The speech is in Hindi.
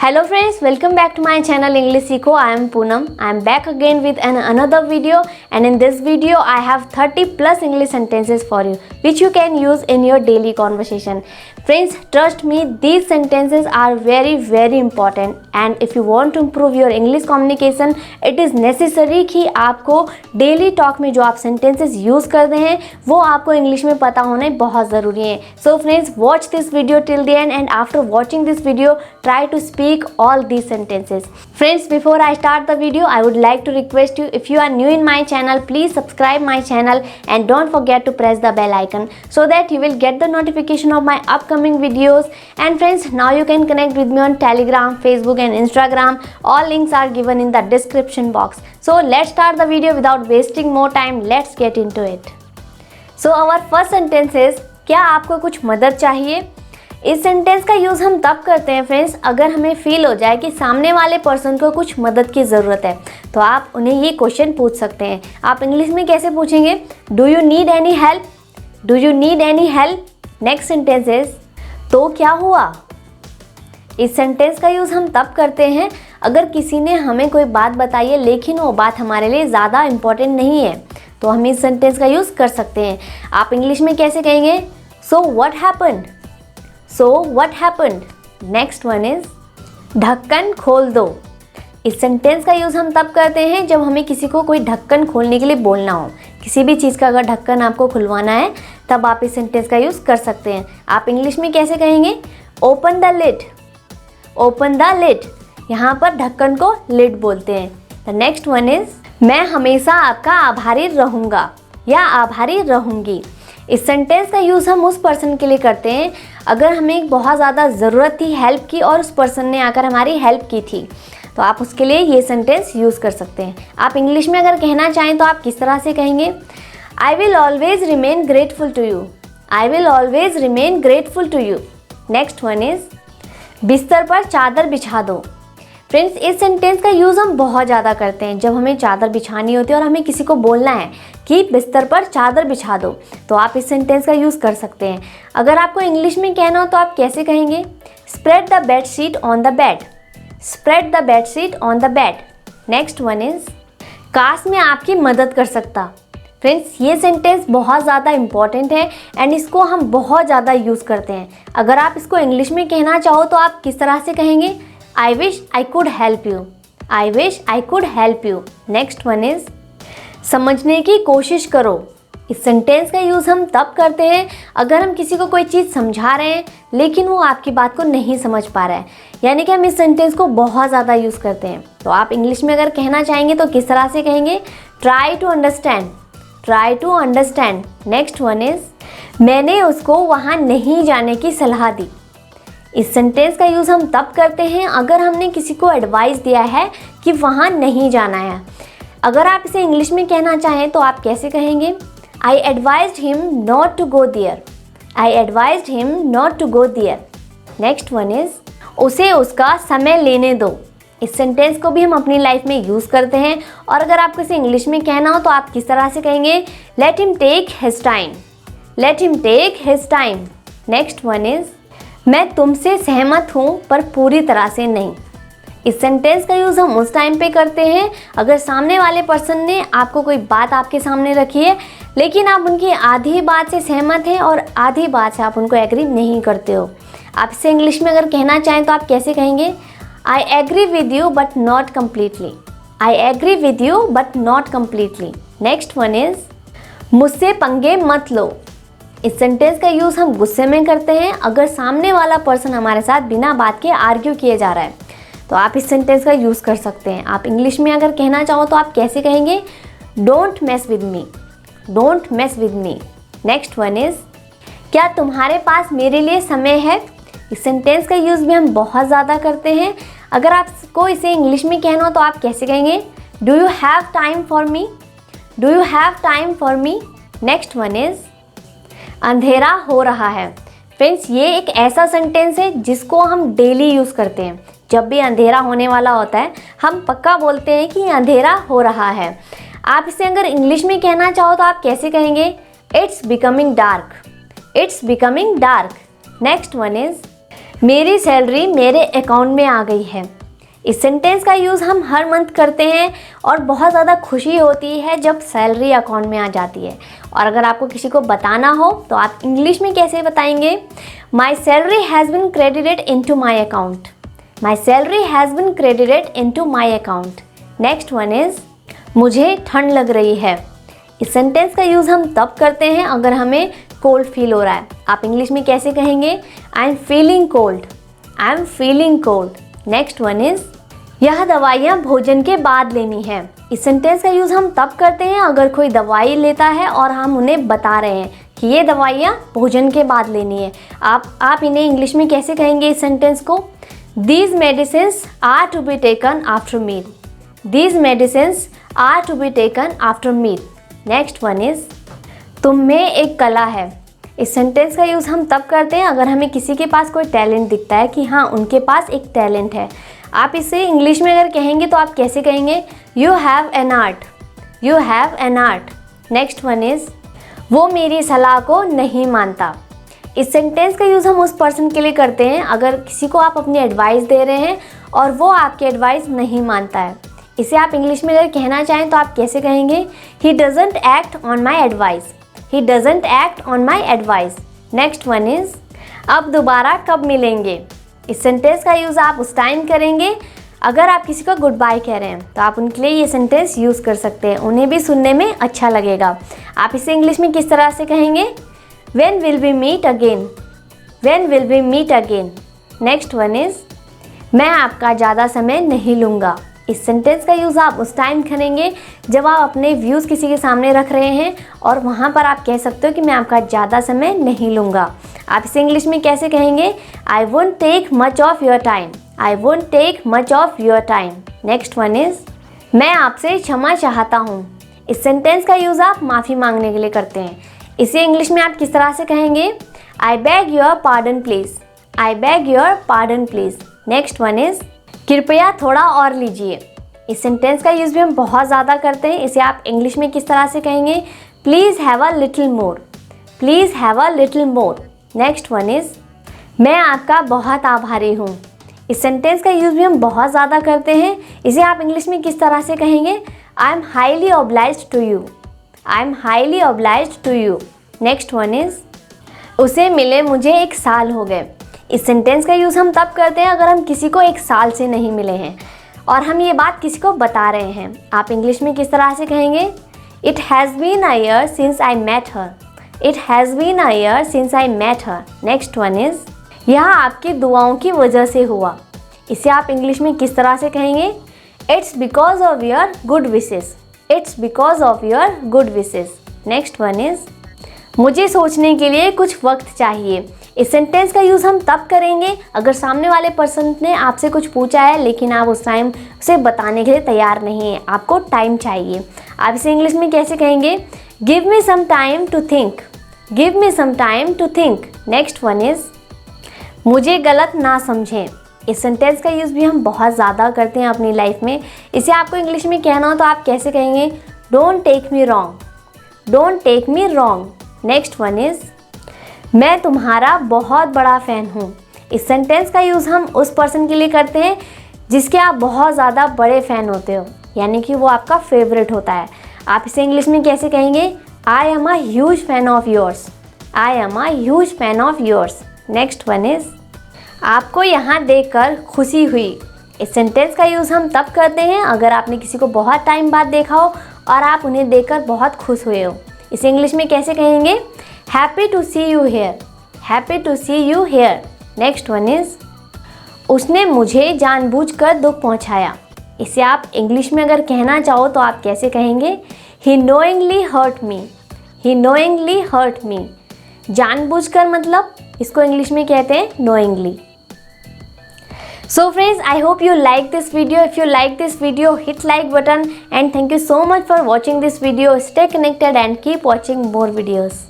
Hello friends, welcome back to my channel English Seekho. I am Poonam. I am back again with another video, and in this video I have 30 plus English sentences for you which you can use in your daily conversation. Friends, trust me, these sentences are very important, and if you want to improve your English communication, it is necessary कि आपको डेली टॉक में जो आप sentences यूज़ करते हैं वो आपको इंग्लिश में पता होने बहुत ज़रूरी है. So friends, watch this video till the end, and after watching this video, try to speak all these sentences. Friends, before I start the video, I would like to request you, if you are new in my channel, please subscribe my channel and don't forget to press the bell icon so that you will get the notification of my upcoming videos. And friends, now you can connect with me on Telegram, Facebook and Instagram. All links are given in the description box. So let's start the video without wasting more time. Let's get into it. So our first sentence is, क्या आपको कुछ मदद चाहिए? इस सेंटेंस का यूज़ हम तब करते हैं फ्रेंड्स, अगर हमें फील हो जाए कि सामने वाले पर्सन को कुछ मदद की ज़रूरत है, तो आप उन्हें ये क्वेश्चन पूछ सकते हैं. आप इंग्लिश में कैसे पूछेंगे? Do you need any help? Do you need any help? Next sentence is, तो क्या हुआ? इस सेंटेंस का यूज़ हम तब करते हैं अगर किसी ने हमें कोई बात बताई है लेकिन वो बात हमारे लिए ज़्यादा इम्पोर्टेंट नहीं है, तो हम इस सेंटेंस का यूज़ कर सकते हैं. आप इंग्लिश में कैसे कहेंगे? So what happened? So what happened? Next one is, ढक्कन खोल दो. इस सेंटेंस का यूज़ हम तब करते हैं जब हमें किसी को कोई ढक्कन खोलने के लिए बोलना हो. किसी भी चीज़ का अगर ढक्कन आपको खुलवाना है तब आप इस सेंटेंस का यूज़ कर सकते हैं. आप इंग्लिश में कैसे कहेंगे? Open the lid. Open the lid. यहाँ पर ढक्कन को लिड बोलते हैं. द नेक्स्ट वन इज, मैं हमेशा आपका आभारी रहूँगा या आभारी रहूँगी. इस सेंटेंस का यूज़ हम उस पर्सन के लिए करते हैं अगर हमें बहुत ज़्यादा ज़रूरत थी हेल्प की और उस पर्सन ने आकर हमारी हेल्प की थी, तो आप उसके लिए ये सेंटेंस यूज़ कर सकते हैं. आप इंग्लिश में अगर कहना चाहें तो आप किस तरह से कहेंगे? I will always remain grateful to you. I will always remain grateful to you. Next one is, बिस्तर पर चादर बिछा दो. फ्रेंड्स, इस सेंटेंस का यूज़ हम बहुत ज़्यादा करते हैं जब हमें चादर बिछानी होती है और हमें किसी को बोलना है कि बिस्तर पर चादर बिछा दो, तो आप इस सेंटेंस का यूज़ कर सकते हैं. अगर आपको इंग्लिश में कहना हो तो आप कैसे कहेंगे? Spread the bed sheet on the bed. Spread the bed sheet on the bed. Next one is, काश मैं आपकी मदद कर सकता. फ्रेंड्स, ये सेंटेंस बहुत ज़्यादा इम्पॉर्टेंट है एंड इसको हम बहुत ज़्यादा यूज़ करते हैं. अगर आप इसको इंग्लिश में कहना चाहो तो आप किस तरह से कहेंगे? I wish I could help you. I wish I could help you. Next one is, समझने की कोशिश करो. इस सेंटेंस का यूज़ हम तब करते हैं अगर हम किसी को कोई चीज़ समझा रहे हैं लेकिन वो आपकी बात को नहीं समझ पा रहा है, यानी कि हम इस सेंटेंस को बहुत ज़्यादा यूज़ करते हैं. तो आप इंग्लिश में अगर कहना चाहेंगे तो किस तरह से कहेंगे? Try to understand. Try to understand. Next one is, मैंने उसको वहाँ नहीं जाने की सलाह दी. इस सेंटेंस का यूज़ हम तब करते हैं अगर हमने किसी को एडवाइस दिया है कि वहाँ नहीं जाना है. अगर आप इसे इंग्लिश में कहना चाहें तो आप कैसे कहेंगे? I advised him not to go there. I advised him not to go there. Next one is, उसे उसका समय लेने दो. इस सेंटेंस को भी हम अपनी लाइफ में यूज़ करते हैं और अगर आपको इसे इंग्लिश में कहना हो तो आप किस तरह से कहेंगे? Let him take his time. Let him take his time. Next one is, मैं तुमसे सहमत हूँ पर पूरी तरह से नहीं. इस सेंटेंस का यूज़ हम उस टाइम पे करते हैं अगर सामने वाले पर्सन ने आपको कोई बात आपके सामने रखी है लेकिन आप उनकी आधी बात से सहमत हैं और आधी बात से आप उनको एग्री नहीं करते हो. आप इसे इंग्लिश में अगर कहना चाहें तो आप कैसे कहेंगे? I agree with you but not completely. I agree with you but not completely. Next one is, मुझसे पंगे मत लो. इस सेंटेंस का यूज़ हम गुस्से में करते हैं अगर सामने वाला पर्सन हमारे साथ बिना बात के आर्ग्यू किए जा रहा है, तो आप इस सेंटेंस का यूज़ कर सकते हैं. आप इंग्लिश में अगर कहना चाहो तो आप कैसे कहेंगे? Don't mess with me. Don't mess with me. Next one is, क्या तुम्हारे पास मेरे लिए समय है? इस सेंटेंस का यूज़ भी हम बहुत ज़्यादा करते हैं. अगर आपको इसे इंग्लिश में कहना हो तो आप कैसे कहेंगे? Do you have time for me. Do you have time for me. Next one is, अंधेरा हो रहा है. फ्रेंड्स, ये एक ऐसा सेंटेंस है जिसको हम डेली यूज़ करते हैं. जब भी अंधेरा होने वाला होता है हम पक्का बोलते हैं कि अंधेरा हो रहा है. आप इसे अगर इंग्लिश में कहना चाहो तो आप कैसे कहेंगे? It's becoming dark. It's becoming dark. Next one is, मेरी सैलरी मेरे अकाउंट में आ गई है। इस सेंटेंस का यूज़ हम हर मंथ करते हैं और बहुत ज़्यादा खुशी होती है जब सैलरी अकाउंट में आ जाती है। और अगर आपको किसी को बताना हो तो आप इंग्लिश में कैसे बताएंगे? My salary has been credited into my account. My salary has been credited into my account. Next one is मुझे ठंड लग रही है। इस सेंटेंस का यूज़ हम तब करते हैं अगर हमें कोल्ड फील हो रहा है। आप इंग्लिश में कैसे कहेंगे? I am feeling cold. I am feeling cold. Next one is यह दवाइयाँ भोजन के बाद लेनी है। इस सेंटेंस का यूज़ हम तब करते हैं अगर कोई दवाई लेता है और हम उन्हें बता रहे हैं कि ये दवाइयाँ भोजन के बाद लेनी है। आप इन्हें इंग्लिश में कैसे कहेंगे इस सेंटेंस को? These medicines are to be taken after meal. These medicines are to be taken after meal. Next one is तुम में एक कला है। इस सेंटेंस का यूज़ हम तब करते हैं अगर हमें किसी के पास कोई टैलेंट दिखता है कि हाँ उनके पास एक टैलेंट है। आप इसे इंग्लिश में अगर कहेंगे तो आप कैसे कहेंगे? You have an art. You have an art. Next one is वो मेरी सलाह को नहीं मानता। इस सेंटेंस का यूज़ हम उस पर्सन के लिए करते हैं अगर किसी को आप अपनी एडवाइस दे रहे हैं और वो आपकी एडवाइस नहीं मानता है। इसे आप इंग्लिश में अगर कहना चाहें तो आप कैसे कहेंगे? He doesn't act on my advice. He doesn't act on my advice. Next one is अब दोबारा कब मिलेंगे। इस सेंटेंस का यूज़ आप उस टाइम करेंगे अगर आप किसी को गुड बाय कह रहे हैं तो आप उनके लिए ये सेंटेंस यूज़ कर सकते हैं, उन्हें भी सुनने में अच्छा लगेगा। आप इसे इंग्लिश में किस तरह से कहेंगे? When will we meet again. When will we meet again. Next one is मैं आपका ज़्यादा समय नहीं लूँगा। इस सेंटेंस का यूज़ आप उस टाइम करेंगे जब आप अपने व्यूज़ किसी के सामने रख रहे हैं और वहाँ पर आप कह सकते हो कि मैं आपका ज़्यादा समय नहीं लूँगा। आप इसे इंग्लिश में कैसे कहेंगे? I won't take much of your time. I won't take much of your time. Next one is मैं आपसे क्षमा चाहता हूँ। इस सेंटेंस का यूज़ आप माफ़ी मांगने के लिए करते हैं। इसे इंग्लिश में आप किस तरह से कहेंगे? आई bag your pardon please. I bag your pardon please. Next one is कृपया थोड़ा और लीजिए। इस सेंटेंस का यूज़ भी हम बहुत ज़्यादा करते हैं। इसे आप इंग्लिश में किस तरह से कहेंगे? Please have a little more. Please have a little more. Next one is मैं आपका बहुत आभारी हूँ। इस सेंटेंस का यूज़ भी हम बहुत ज़्यादा करते हैं। इसे आप इंग्लिश में किस तरह से कहेंगे? I am highly obliged to you. I am highly obliged to you. Next one is उसे मिले मुझे 1 साल हो गए। इस सेंटेंस का यूज़ हम तब करते हैं अगर हम किसी को 1 साल से नहीं मिले हैं और हम ये बात किसी को बता रहे हैं। आप इंग्लिश में किस तरह से कहेंगे? It has been a year since I met her. It has been a year since I met her. Next one is यह आपकी दुआओं की वजह से हुआ। इसे आप इंग्लिश में किस तरह से कहेंगे? It's because of your good wishes. It's because of your good wishes. Next one is मुझे सोचने के लिए कुछ वक्त चाहिए। इस सेंटेंस का यूज़ हम तब करेंगे अगर सामने वाले पर्सन ने आपसे कुछ पूछा है लेकिन आप उस टाइम उसे बताने के लिए तैयार नहीं हैं, आपको टाइम चाहिए। आप इसे इंग्लिश में कैसे कहेंगे? Give me some time to think. Give me some time to think. Next one is मुझे गलत ना समझें। इस सेंटेंस का यूज़ भी हम बहुत ज़्यादा करते हैं अपनी लाइफ में। इसे आपको इंग्लिश में कहना हो तो आप कैसे कहेंगे? Don't take me wrong. Don't take me wrong. Next one is मैं तुम्हारा बहुत बड़ा फ़ैन हूँ। इस सेंटेंस का यूज़ हम उस पर्सन के लिए करते हैं जिसके आप बहुत ज़्यादा बड़े फ़ैन होते हो, यानी कि वो आपका फेवरेट होता है। आप इसे इंग्लिश में कैसे कहेंगे? I am a huge fan of yours. I am a huge fan of yours. Next one is आपको यहाँ देखकर खुशी हुई। इस सेंटेंस का यूज़ हम तब करते हैं अगर आपने किसी को बहुत टाइम बाद देखा हो और आप उन्हें देखकर बहुत खुश हुए हो। इसे इंग्लिश में कैसे कहेंगे? Happy to see you here. Happy to see you here. Next one is उसने मुझे जानबूझकर दुख पहुंचाया। इसे आप इंग्लिश में अगर कहना चाहो तो आप कैसे कहेंगे? ही नोइंगली हर्ट मी। ही नोइंगली हर्ट मी। जानबूझकर मतलब इसको इंग्लिश में कहते हैं knowingly. So friends, I hope you like this video. If you like this video, hit like button and thank you so much for watching this video. Stay connected and keep watching more videos.